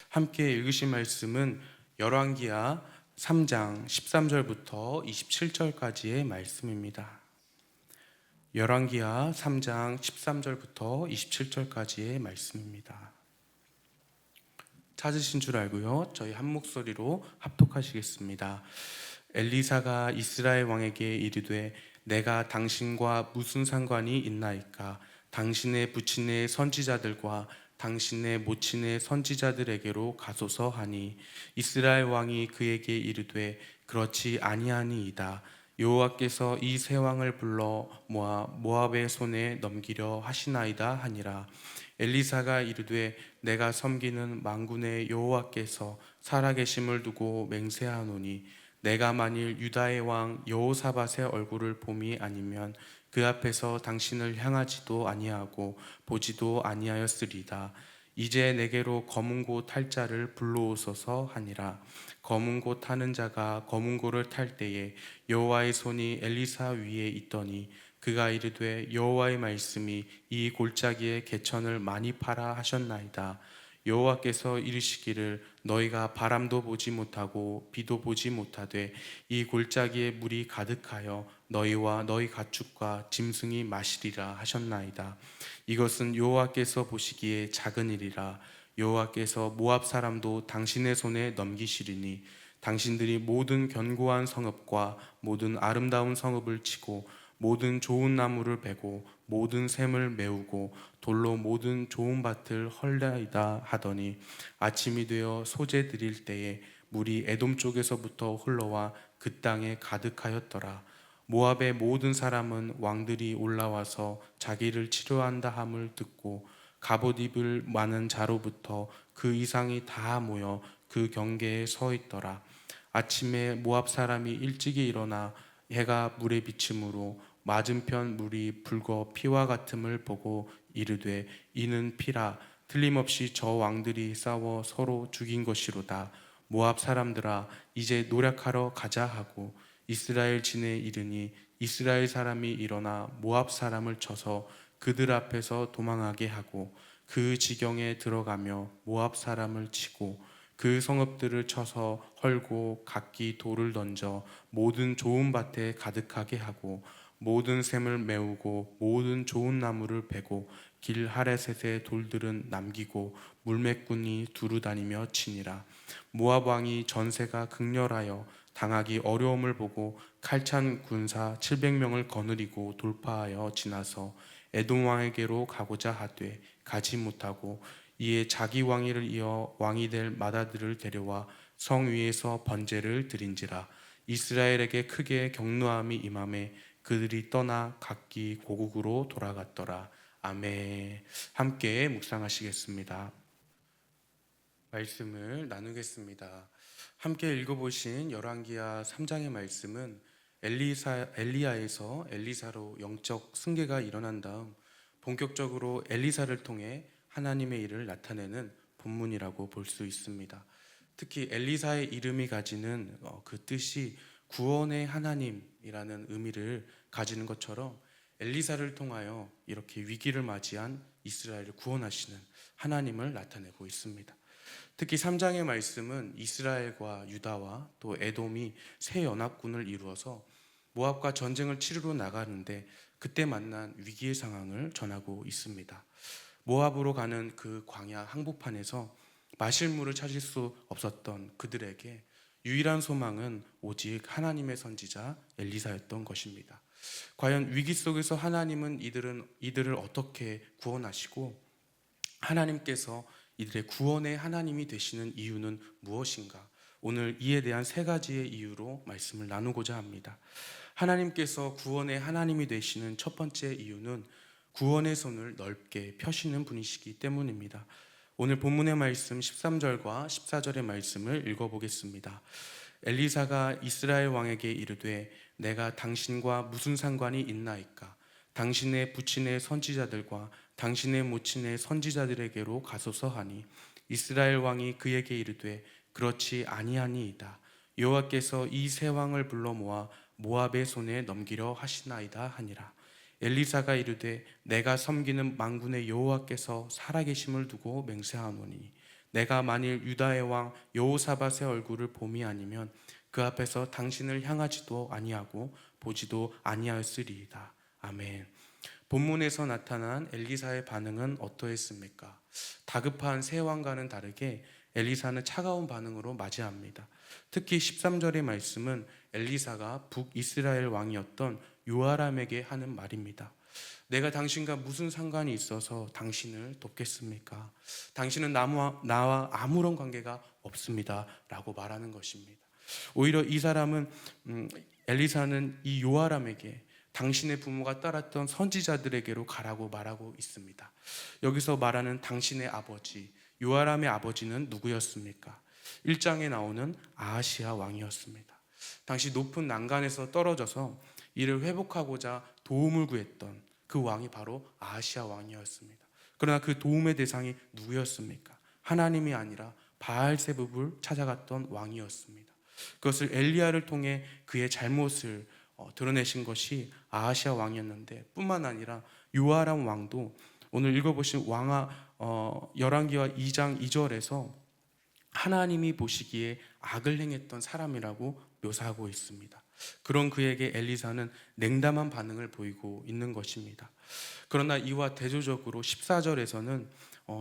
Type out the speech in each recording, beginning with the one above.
함께 읽으실 말씀은 열왕기하 3장 13절부터 27절까지의 말씀입니다. 열왕기하 3장 13절부터 27절까지의 말씀입니다. 찾으신 줄 알고요. 저희 한 목소리로 합독하시겠습니다. 엘리사가 이스라엘 왕에게 이르되 내가 당신과 무슨 상관이 있나이까? 당신의 부친의 선지자들과 당신의 모친의 선지자들에게로 가소서 하니 이스라엘 왕이 그에게 이르되 그렇지 아니하니이다. 여호와께서 이 세 왕을 불러 모압의 손에 넘기려 하시나이다 하니라. 엘리사가 이르되 내가 섬기는 만군의 여호와께서 살아계심을 두고 맹세하노니 내가 만일 유다의 왕 여호사밧의 얼굴을 봄이 아니면 그 앞에서 당신을 향하지도 아니하고 보지도 아니하였으리다. 이제 내게로 검은 고 탈 자를 불러오소서 하니라. 검은 고 타는 자가 검은 고를 탈 때에 여호와의 손이 엘리사 위에 있더니 그가 이르되 여호와의 말씀이 이 골짜기에 개천을 많이 파라 하셨나이다. 여호와께서 이르시기를 너희가 바람도 보지 못하고 비도 보지 못하되 이 골짜기에 물이 가득하여 너희와 너희 가축과 짐승이 마시리라 하셨나이다. 이것은 여호와께서 보시기에 작은 일이라. 여호와께서 모압 사람도 당신의 손에 넘기시리니 당신들이 모든 견고한 성읍과 모든 아름다운 성읍을 치고 모든 좋은 나무를 베고 모든 샘을 메우고 돌로 모든 좋은 밭을 헐나이다 하더니 아침이 되어 소재 드릴 때에 물이 에돔 쪽에서부터 흘러와 그 땅에 가득하였더라. 모압의 모든 사람은 왕들이 올라와서 자기를 치료한다 함을 듣고 갑옷 입을 많은 자로부터 그 이상이 다 모여 그 경계에 서 있더라. 아침에 모압 사람이 일찍이 일어나 해가 물에 비침으로 맞은편 물이 붉어 피와 같음을 보고 이르되 이는 피라. 틀림없이 저 왕들이 싸워 서로 죽인 것이로다. 모압 사람들아 이제 노력하러 가자 하고 이스라엘 진에 이르니 이스라엘 사람이 일어나 모압 사람을 쳐서 그들 앞에서 도망하게 하고 그 지경에 들어가며 모압 사람을 치고 그 성읍들을 쳐서 헐고 각기 돌을 던져 모든 좋은 밭에 가득하게 하고 모든 샘을 메우고 모든 좋은 나무를 베고 길 하레셋의 돌들은 남기고 물매꾼이 두루 다니며 치니라. 모압 왕이 전세가 극렬하여 당하기 어려움을 보고 칼찬 군사 700명을 거느리고 돌파하여 지나서 에돔 왕에게로 가고자 하되 가지 못하고 이에 자기 왕위를 이어 왕이 될 맏아들을 데려와 성 위에서 번제를 드린지라. 이스라엘에게 크게 경노함이 임하매 그들이 떠나 각기 고국으로 돌아갔더라. 아멘. 함께 묵상하시겠습니다. 말씀을 나누겠습니다. 함께 읽어보신 열왕기하 3장의 말씀은 엘리야에서 엘리사로 영적 승계가 일어난 다음 본격적으로 엘리사를 통해 하나님의 일을 나타내는 본문이라고 볼 수 있습니다. 특히 엘리사의 이름이 가지는 그 뜻이 구원의 하나님이라는 의미를 가지는 것처럼 엘리사를 통하여 이렇게 위기를 맞이한 이스라엘을 구원하시는 하나님을 나타내고 있습니다. 특히 3장의 말씀은 이스라엘과 유다와 또 에돔이 새 연합군을 이루어서 모압과 전쟁을 치르러 나가는데 그때 만난 위기의 상황을 전하고 있습니다. 모압으로 가는 그 광야 항복판에서 마실 물을 찾을 수 없었던 그들에게 유일한 소망은 오직 하나님의 선지자 엘리사였던 것입니다. 과연 위기 속에서 하나님은 이들을 어떻게 구원하시고 하나님께서 이들의 구원의 하나님이 되시는 이유는 무엇인가? 오늘 이에 대한 세 가지의 이유로 말씀을 나누고자 합니다. 하나님께서 구원의 하나님이 되시는 첫 번째 이유는 구원의 손을 넓게 펴시는 분이시기 때문입니다. 오늘 본문의 말씀 13절과 14절의 말씀을 읽어보겠습니다. 엘리사가 이스라엘 왕에게 이르되 내가 당신과 무슨 상관이 있나이까? 당신의 부친의 선지자들과 당신의 모친의 선지자들에게로 가소서 하니 이스라엘 왕이 그에게 이르되 그렇지 아니하니이다. 여호와께서 이 세 왕을 불러 모아 모압의 손에 넘기려 하시나이다 하니라. 엘리사가 이르되 내가 섬기는 만군의 여호와께서 살아계심을 두고 맹세하노니 내가 만일 유다의 왕 여호사밧의 얼굴을 봄이 아니면 그 앞에서 당신을 향하지도 아니하고 보지도 아니하였으리이다. 아멘. 본문에서 나타난 엘리사의 반응은 어떠했습니까? 다급한 새 왕과는 다르게 엘리사는 차가운 반응으로 맞이합니다. 특히 13절의 말씀은 엘리사가 북이스라엘 왕이었던 요아람에게 하는 말입니다. 내가 당신과 무슨 상관이 있어서 당신을 돕겠습니까? 당신은 나와 아무런 관계가 없습니다 라고 말하는 것입니다. 오히려 이 사람은 엘리사는 이 요아람에게 당신의 부모가 따랐던 선지자들에게로 가라고 말하고 있습니다. 여기서 말하는 당신의 아버지, 요아람의 아버지는 누구였습니까? 1장에 나오는 아하시아 왕이었습니다. 당시 높은 난간에서 떨어져서 이를 회복하고자 도움을 구했던 그 왕이 바로 아하시아 왕이었습니다. 그러나 그 도움의 대상이 누구였습니까? 하나님이 아니라 바알세붑을 찾아갔던 왕이었습니다. 그것을 엘리야를 통해 그의 잘못을 드러내신 것이 아하시아 왕이었는데, 뿐만 아니라 요아람 왕도 오늘 읽어보신 열왕기와 2장 2절에서 하나님이 보시기에 악을 행했던 사람이라고 묘사하고 있습니다. 그런 그에게 엘리사는 냉담한 반응을 보이고 있는 것입니다. 그러나 이와 대조적으로 14절에서는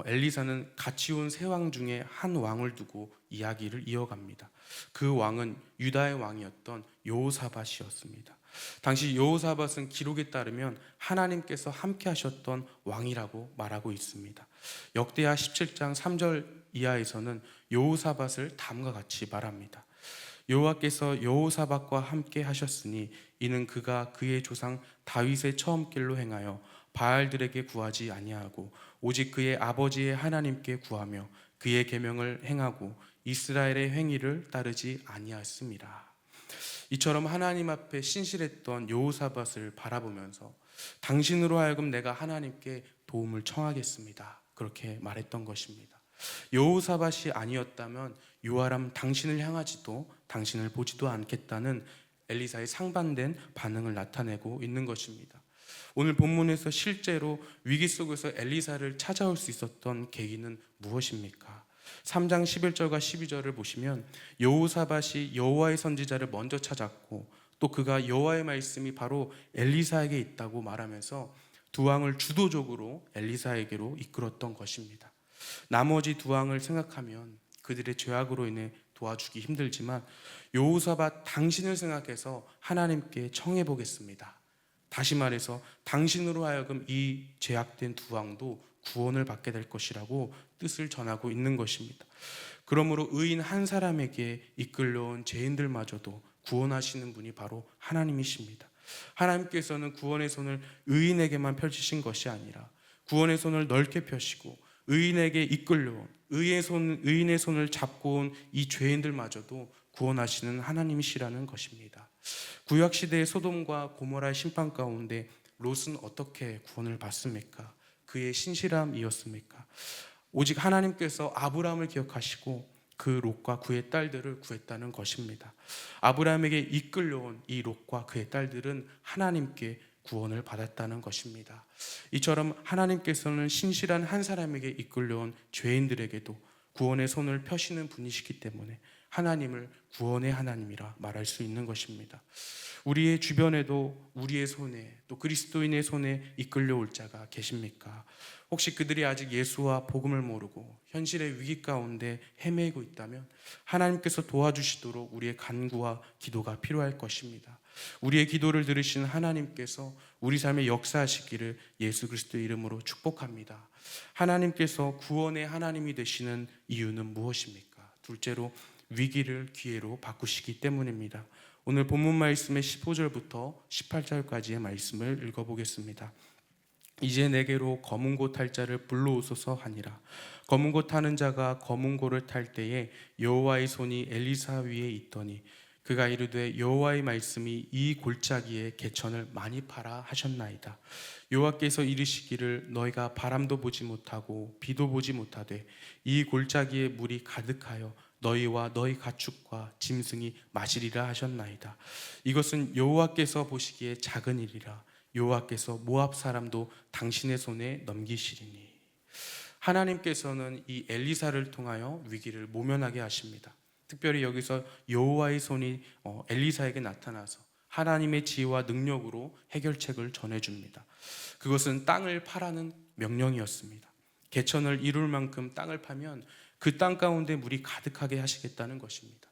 엘리사는 같이 온 세 왕 중에 한 왕을 두고 이야기를 이어갑니다. 그 왕은 유다의 왕이었던 여호사밧이었습니다. 당시 여호사밧은 기록에 따르면 하나님께서 함께 하셨던 왕이라고 말하고 있습니다. 역대하 17장 3절 이하에서는 여호사밧을 다음과 같이 말합니다. 여호와께서 여호사밧과 함께 하셨으니 이는 그가 그의 조상 다윗의 처음 길로 행하여 바알들에게 구하지 아니하고 오직 그의 아버지의 하나님께 구하며 그의 계명을 행하고 이스라엘의 행위를 따르지 아니하였습니다. 이처럼 하나님 앞에 신실했던 여호사밧을 바라보면서 당신으로 하여금 내가 하나님께 도움을 청하겠습니다, 그렇게 말했던 것입니다. 여호사밧이 아니었다면 요아람 당신을 향하지도 당신을 보지도 않겠다는 엘리사의 상반된 반응을 나타내고 있는 것입니다. 오늘 본문에서 실제로 위기 속에서 엘리사를 찾아올 수 있었던 계기는 무엇입니까? 3장 11절과 12절을 보시면 여호사밧이 여호와의 선지자를 먼저 찾았고 또 그가 여호와의 말씀이 바로 엘리사에게 있다고 말하면서 두 왕을 주도적으로 엘리사에게로 이끌었던 것입니다. 나머지 두 왕을 생각하면 그들의 죄악으로 인해 도와주기 힘들지만 여호사밧 당신을 생각해서 하나님께 청해 보겠습니다. 다시 말해서 당신으로 하여금 이 죄악된 두 왕도 구원을 받게 될 것이라고 뜻을 전하고 있는 것입니다. 그러므로 의인 한 사람에게 이끌려온 죄인들마저도 구원하시는 분이 바로 하나님이십니다. 하나님께서는 구원의 손을 의인에게만 펼치신 것이 아니라 구원의 손을 넓게 펴시고 의인에게 이끌려온 의인의 손을 잡고 온 이 죄인들마저도 구원하시는 하나님이시라는 것입니다. 구약시대의 소돔과 고모라의 심판 가운데 롯은 어떻게 구원을 받습니까? 그의 신실함이었습니까? 오직 하나님께서 아브라함을 기억하시고 그 롯과 그의 딸들을 구했다는 것입니다. 아브라함에게 이끌려온 이 롯과 그의 딸들은 하나님께 구원을 받았다는 것입니다. 이처럼 하나님께서는 신실한 한 사람에게 이끌려온 죄인들에게도 구원의 손을 펴시는 분이시기 때문에 하나님을 구원의 하나님이라 말할 수 있는 것입니다. 우리의 주변에도 우리의 손에 또 그리스도인의 손에 이끌려올 자가 계십니까? 혹시 그들이 아직 예수와 복음을 모르고 현실의 위기 가운데 헤매고 있다면 하나님께서 도와주시도록 우리의 간구와 기도가 필요할 것입니다. 우리의 기도를 들으신 하나님께서 우리 삶에 역사하시기를 예수 그리스도의 이름으로 축복합니다. 하나님께서 구원의 하나님이 되시는 이유는 무엇입니까? 둘째로 위기를 기회로 바꾸시기 때문입니다. 오늘 본문 말씀의 15절부터 18절까지의 말씀을 읽어보겠습니다. 이제 내게로 검은 고 탈 자를 불러오소서 하니라. 검은 고 타는 자가 검은 고를 탈 때에 여호와의 손이 엘리사 위에 있더니 그가 이르되 여호와의 말씀이 이 골짜기에 개천을 많이 파라 하셨나이다. 여호와께서 이르시기를 너희가 바람도 보지 못하고 비도 보지 못하되 이 골짜기에 물이 가득하여 너희와 너희 가축과 짐승이 마시리라 하셨나이다. 이것은 여호와께서 보시기에 작은 일이라. 여호와께서 모압 사람도 당신의 손에 넘기시리니. 하나님께서는 이 엘리사를 통하여 위기를 모면하게 하십니다. 특별히 여기서 여호와의 손이 엘리사에게 나타나서 하나님의 지혜와 능력으로 해결책을 전해줍니다. 그것은 땅을 파라는 명령이었습니다. 개천을 이룰 만큼 땅을 파면 그 땅 가운데 물이 가득하게 하시겠다는 것입니다.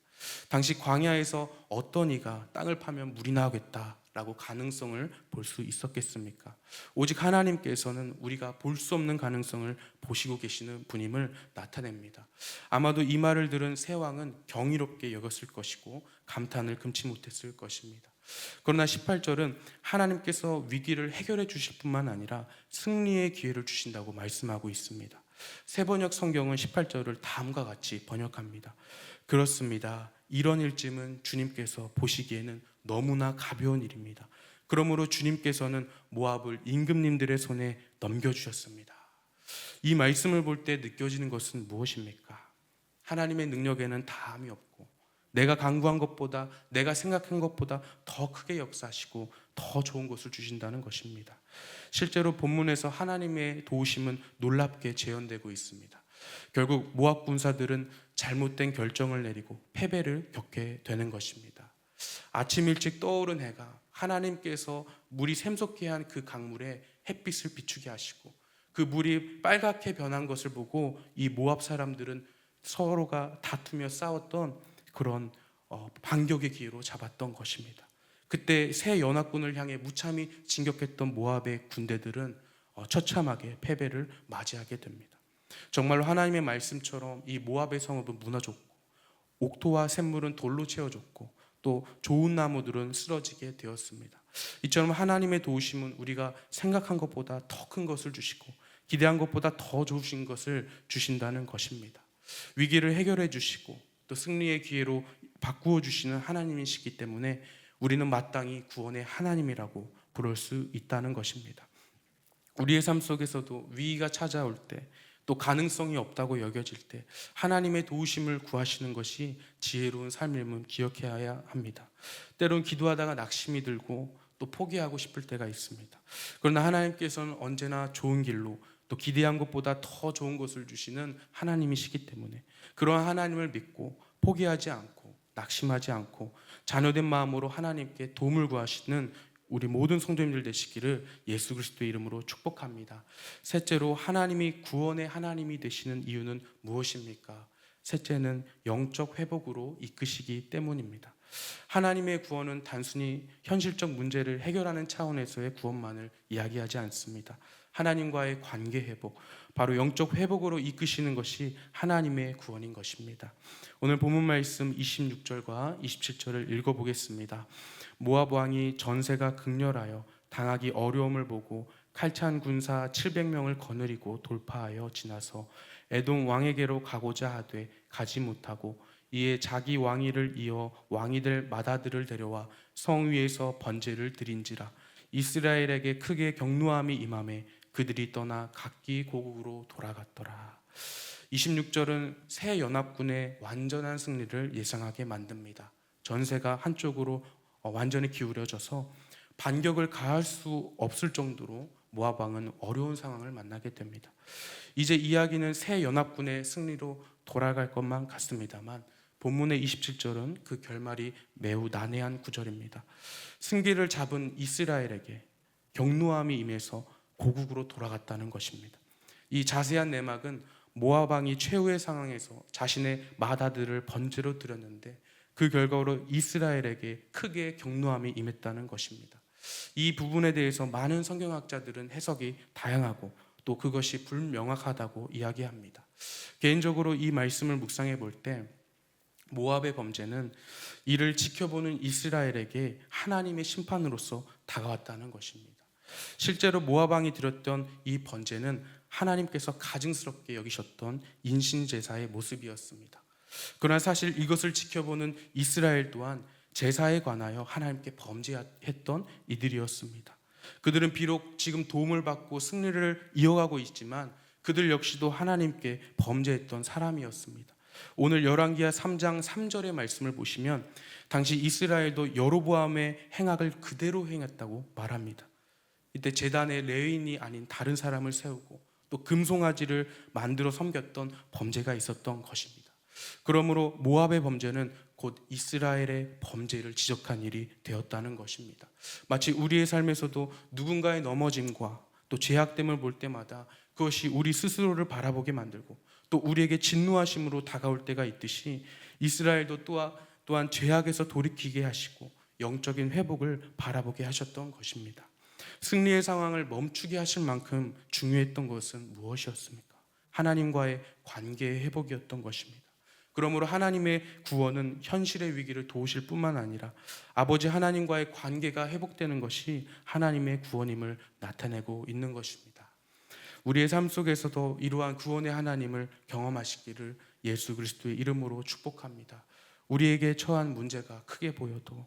당시 광야에서 어떤 이가 땅을 파면 물이 나오겠다라고 가능성을 볼 수 있었겠습니까? 오직 하나님께서는 우리가 볼 수 없는 가능성을 보시고 계시는 분임을 나타냅니다. 아마도 이 말을 들은 새 왕은 경이롭게 여겼을 것이고 감탄을 금치 못했을 것입니다. 그러나 18절은 하나님께서 위기를 해결해 주실 뿐만 아니라 승리의 기회를 주신다고 말씀하고 있습니다. 새번역 성경은 18절을 다음과 같이 번역합니다. 그렇습니다. 이런 일쯤은 주님께서 보시기에는 너무나 가벼운 일입니다. 그러므로 주님께서는 모압을 임금님들의 손에 넘겨주셨습니다. 이 말씀을 볼 때 느껴지는 것은 무엇입니까? 하나님의 능력에는 다함이 없고 내가 간구한 것보다, 내가 생각한 것보다 더 크게 역사하시고 더 좋은 것을 주신다는 것입니다. 실제로 본문에서 하나님의 도우심은 놀랍게 재현되고 있습니다. 결국 모압 군사들은 잘못된 결정을 내리고 패배를 겪게 되는 것입니다. 아침 일찍 떠오른 해가 하나님께서 물이 샘솟게 한 그 강물에 햇빛을 비추게 하시고 그 물이 빨갛게 변한 것을 보고 이 모압 사람들은 서로가 다투며 싸웠던 그런 반격의 기회로 잡았던 것입니다. 그때 새 연합군을 향해 무참히 진격했던 모압의 군대들은 처참하게 패배를 맞이하게 됩니다. 정말로 하나님의 말씀처럼 이 모압의 성읍은 무너졌고 옥토와 샘물은 돌로 채워졌고 또 좋은 나무들은 쓰러지게 되었습니다. 이처럼 하나님의 도우심은 우리가 생각한 것보다 더 큰 것을 주시고 기대한 것보다 더 좋으신 것을 주신다는 것입니다. 위기를 해결해 주시고 또 승리의 기회로 바꾸어 주시는 하나님이시기 때문에 우리는 마땅히 구원의 하나님이라고 부를 수 있다는 것입니다. 우리의 삶 속에서도 위기가 찾아올 때 또 가능성이 없다고 여겨질 때 하나님의 도우심을 구하시는 것이 지혜로운 삶임을 기억해야 합니다. 때론 기도하다가 낙심이 들고 또 포기하고 싶을 때가 있습니다. 그러나 하나님께서는 언제나 좋은 길로 또 기대한 것보다 더 좋은 것을 주시는 하나님이시기 때문에 그러한 하나님을 믿고 포기하지 않고 낙심하지 않고 자녀된 마음으로 하나님께 도움을 구하시는 우리 모든 성도님들 되시기를 예수 그리스도의 이름으로 축복합니다. 셋째로 하나님이 구원의 하나님이 되시는 이유는 무엇입니까? 셋째는 영적 회복으로 이끄시기 때문입니다. 하나님의 구원은 단순히 현실적 문제를 해결하는 차원에서의 구원만을 이야기하지 않습니다. 하나님과의 관계 회복, 바로 영적 회복으로 이끄시는 것이 하나님의 구원인 것입니다. 오늘 본문 말씀 26절과 27절을 읽어보겠습니다. 모압 왕이 전세가 극렬하여 당하기 어려움을 보고 칼찬 군사 700명을 거느리고 돌파하여 지나서 에돔 왕에게로 가고자 하되 가지 못하고 이에 자기 왕위를 이어 왕이들 맏아들을 데려와 성 위에서 번제를 드린지라. 이스라엘에게 크게 경노함이 임하매 그들이 떠나 각기 고국으로 돌아갔더라. 26절은 새 연합군의 완전한 승리를 예상하게 만듭니다. 전세가 한쪽으로 완전히 기울여져서 반격을 가할 수 없을 정도로 모압 왕은 어려운 상황을 만나게 됩니다. 이제 이야기는 새 연합군의 승리로 돌아갈 것만 같습니다만 본문의 27절은 그 결말이 매우 난해한 구절입니다. 승기를 잡은 이스라엘에게 경노함이 임해서 고국으로 돌아갔다는 것입니다. 이 자세한 내막은 모압 왕이 최후의 상황에서 자신의 맏아들을 번제로 드렸는데 그 결과로 이스라엘에게 크게 경노함이 임했다는 것입니다. 이 부분에 대해서 많은 성경학자들은 해석이 다양하고 또 그것이 불명확하다고 이야기합니다. 개인적으로 이 말씀을 묵상해 볼 때 모압의 범죄는 이를 지켜보는 이스라엘에게 하나님의 심판으로서 다가왔다는 것입니다. 실제로 모압 왕이 드렸던 이 번제는 하나님께서 가증스럽게 여기셨던 인신제사의 모습이었습니다. 그러나 사실 이것을 지켜보는 이스라엘 또한 제사에 관하여 하나님께 범죄했던 이들이었습니다. 그들은 비록 지금 도움을 받고 승리를 이어가고 있지만 그들 역시도 하나님께 범죄했던 사람이었습니다. 오늘 열왕기하 3장 3절의 말씀을 보시면 당시 이스라엘도 여로보암의 행악을 그대로 행했다고 말합니다. 이때 제단에 레위인이 아닌 다른 사람을 세우고 또 금송아지를 만들어 섬겼던 범죄가 있었던 것입니다. 그러므로 모압의 범죄는 곧 이스라엘의 범죄를 지적한 일이 되었다는 것입니다. 마치 우리의 삶에서도 누군가의 넘어짐과 또 죄악됨을 볼 때마다 그것이 우리 스스로를 바라보게 만들고 또 우리에게 진노하심으로 다가올 때가 있듯이 이스라엘도 또한 죄악에서 돌이키게 하시고 영적인 회복을 바라보게 하셨던 것입니다. 승리의 상황을 멈추게 하실 만큼 중요했던 것은 무엇이었습니까? 하나님과의 관계의 회복이었던 것입니다. 그러므로 하나님의 구원은 현실의 위기를 도우실 뿐만 아니라 아버지 하나님과의 관계가 회복되는 것이 하나님의 구원임을 나타내고 있는 것입니다. 우리의 삶 속에서도 이러한 구원의 하나님을 경험하시기를 예수 그리스도의 이름으로 축복합니다. 우리에게 처한 문제가 크게 보여도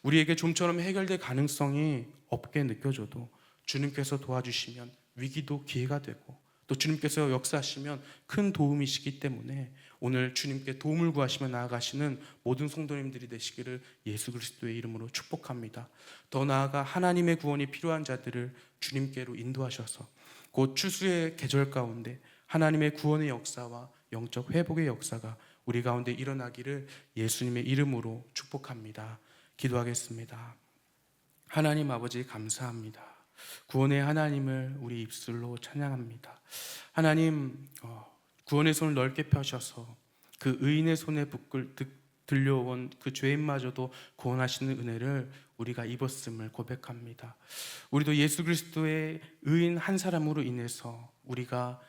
우리에게 좀처럼 해결될 가능성이 없게 느껴져도 주님께서 도와주시면 위기도 기회가 되고 또 주님께서 역사하시면 큰 도움이시기 때문에 오늘 주님께 도움을 구하시며 나아가시는 모든 성도님들이 되시기를 예수 그리스도의 이름으로 축복합니다. 더 나아가 하나님의 구원이 필요한 자들을 주님께로 인도하셔서 곧 추수의 계절 가운데 하나님의 구원의 역사와 영적 회복의 역사가 우리 가운데 일어나기를 예수님의 이름으로 축복합니다. 기도하겠습니다. 하나님 아버지 감사합니다. 구원의 하나님을 우리 입술로 찬양합니다. 하나님, 구원의 손을 넓게 펴셔서 그 의인의 손에 들려온 그 죄인마저도 구원하시는 은혜를 우리가 입었음을 고백합니다. 우리도 예수 그리스도의 의인 한 사람으로 인해서 우리가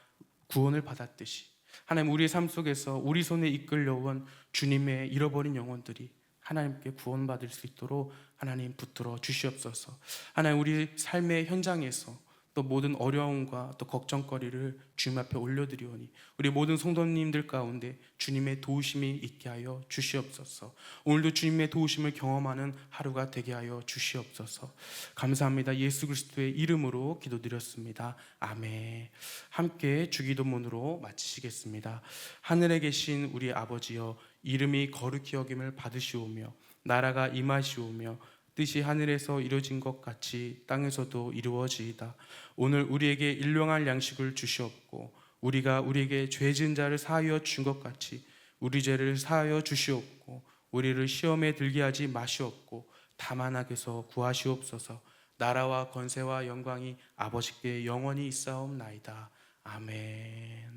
구원을 받았듯이 하나님, 우리의 삶 속에서 우리 손에 이끌려온 주님의 잃어버린 영혼들이 하나님께 구원받을 수 있도록 하나님 붙들어 주시옵소서. 하나님, 우리 삶의 현장에서 또 모든 어려움과 또 걱정거리를 주님 앞에 올려드리오니 우리 모든 성도님들 가운데 주님의 도우심이 있게 하여 주시옵소서. 오늘도 주님의 도우심을 경험하는 하루가 되게 하여 주시옵소서. 감사합니다. 예수 그리스도의 이름으로 기도드렸습니다. 아멘. 함께 주기도문으로 마치시겠습니다. 하늘에 계신 우리 아버지여, 이름이 거룩히 여김을 받으시오며 나라가 임하시오며 뜻이 하늘에서 이루어진 것 같이 땅에서도 이루어지이다. 오늘 우리에게 일용할 양식을 주시옵고 우리가 우리에게 죄 지은 자를 사하여 준 것 같이 우리 죄를 사하여 주시옵고 우리를 시험에 들게 하지 마시옵고 다만 악에서 구하시옵소서. 나라와 권세와 영광이 아버지께 영원히 있사옵나이다. 아멘.